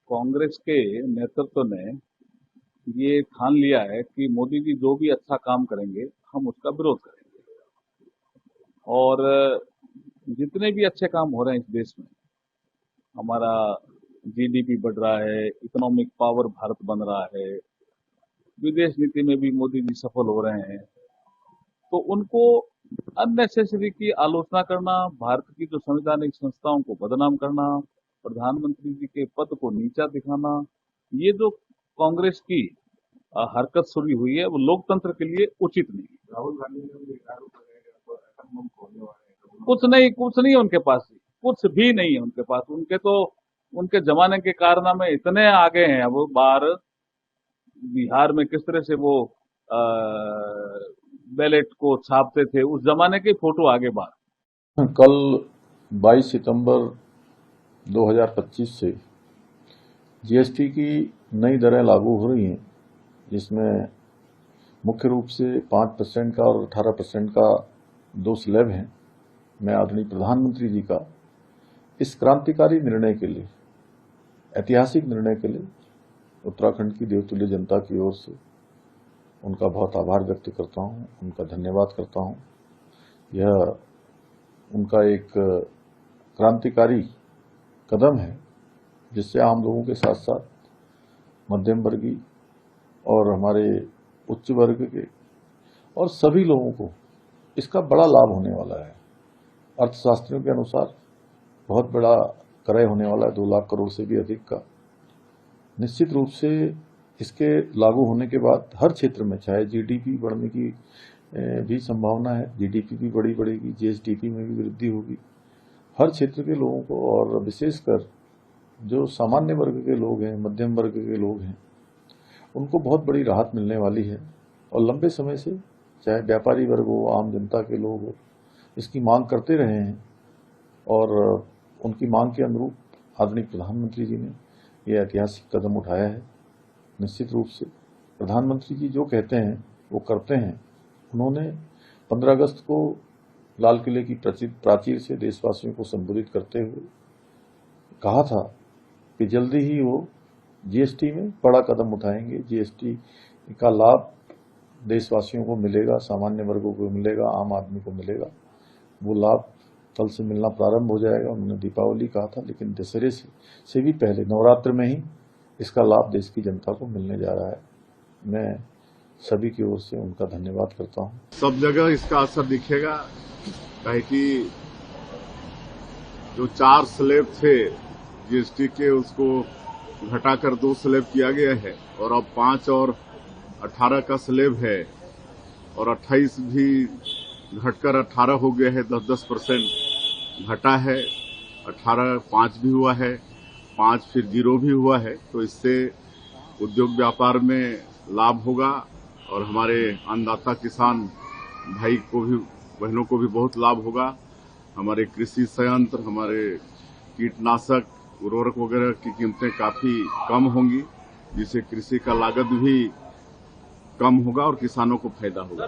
कांग्रेस के नेतृत्व ने ये ठान लिया है कि मोदी जी जो भी अच्छा काम करेंगे हम उसका विरोध करेंगे। और जितने भी अच्छे काम हो रहे हैं इस देश में, हमारा जीडीपी बढ़ रहा है, इकोनॉमिक पावर भारत बन रहा है, विदेश नीति में भी मोदी जी सफल हो रहे हैं, तो उनको अननेसेसरी की आलोचना करना, भारत की जो संवैधानिक संस्थाओं को बदनाम करना, प्रधानमंत्री जी के पद को नीचा दिखाना, ये जो कांग्रेस की हरकत शुरू हुई है वो लोकतंत्र के लिए उचित नहीं है। राहुल गांधी ने भी आरोप लगाया कि असंभव होने वाले हैं। कुछ नहीं उनके पास, कुछ भी नहीं है उनके पास। उनके जमाने के कारनामे इतने आगे हैं। अब बाहर बिहार में किस तरह से वो बैलेट को छापते थे, उस जमाने की फोटो आगे बाहर। कल 22 सितंबर 2025 से जीएसटी की नई दरें लागू हो रही हैं, जिसमें मुख्य रूप से 5% का और 18% का दो स्लैब हैं। मैं आदरणीय प्रधानमंत्री जी का इस क्रांतिकारी निर्णय के लिए, ऐतिहासिक निर्णय के लिए उत्तराखंड की देवतुल्य जनता की ओर से उनका बहुत आभार व्यक्त करता हूं, उनका धन्यवाद करता हूं। यह उनका एक क्रांतिकारी कदम है, जिससे आम लोगों के साथ साथ मध्यम वर्गीय और हमारे उच्च वर्ग के और सभी लोगों को इसका बड़ा लाभ होने वाला है। अर्थशास्त्रियों के अनुसार बहुत बड़ा क्रय होने वाला है, 2 लाख करोड़ से भी अधिक का। निश्चित रूप से इसके लागू होने के बाद हर क्षेत्र में चाहे जीडीपी बढ़ने की भी संभावना है, जीडीपी भी बढ़ेगी, जीएसडीपी में भी वृद्धि होगी। हर क्षेत्र के लोगों को और विशेषकर जो सामान्य वर्ग के लोग हैं, मध्यम वर्ग के लोग हैं, उनको बहुत बड़ी राहत मिलने वाली है। और लंबे समय से चाहे व्यापारी वर्ग हो, आम जनता के लोग हो, इसकी मांग करते रहे हैं और उनकी मांग के अनुरूप आदरणीय प्रधानमंत्री जी ने यह ऐतिहासिक कदम उठाया है। निश्चित रूप से प्रधानमंत्री जी जो कहते हैं वो करते हैं। उन्होंने 15 अगस्त को लाल किले की प्राचीर से देशवासियों को संबोधित करते हुए कहा था कि जल्दी ही वो जीएसटी में बड़ा कदम उठाएंगे। जीएसटी का लाभ देशवासियों को मिलेगा, सामान्य वर्गों को मिलेगा, आम आदमी को मिलेगा। वो लाभ कल से मिलना प्रारंभ हो जाएगा। उन्होंने दीपावली कहा था, लेकिन दशहरे से भी पहले नवरात्र में ही इसका लाभ देश की जनता को मिलने जा रहा है। मैं सभी की ओर से उनका धन्यवाद करता हूं। सब जगह इसका असर दिखेगा, काहे कि जो 4 स्लैब थे जीएसटी के, उसको घटाकर 2 स्लैब किया गया है और अब 5 और 18 का स्लैब है और 28 भी घटकर 18 हो गया है। 10% घटा है। 18 5 भी हुआ है, 5 फिर 0 भी हुआ है। तो इससे उद्योग व्यापार में लाभ होगा और हमारे अन्नदाता किसान भाई को भी, बहनों को भी बहुत लाभ होगा। हमारे कृषि संयंत्र, हमारे कीटनाशक, उर्वरक वगैरह की कीमतें काफी कम होंगी, जिससे कृषि का लागत भी कम होगा और किसानों को फायदा होगा।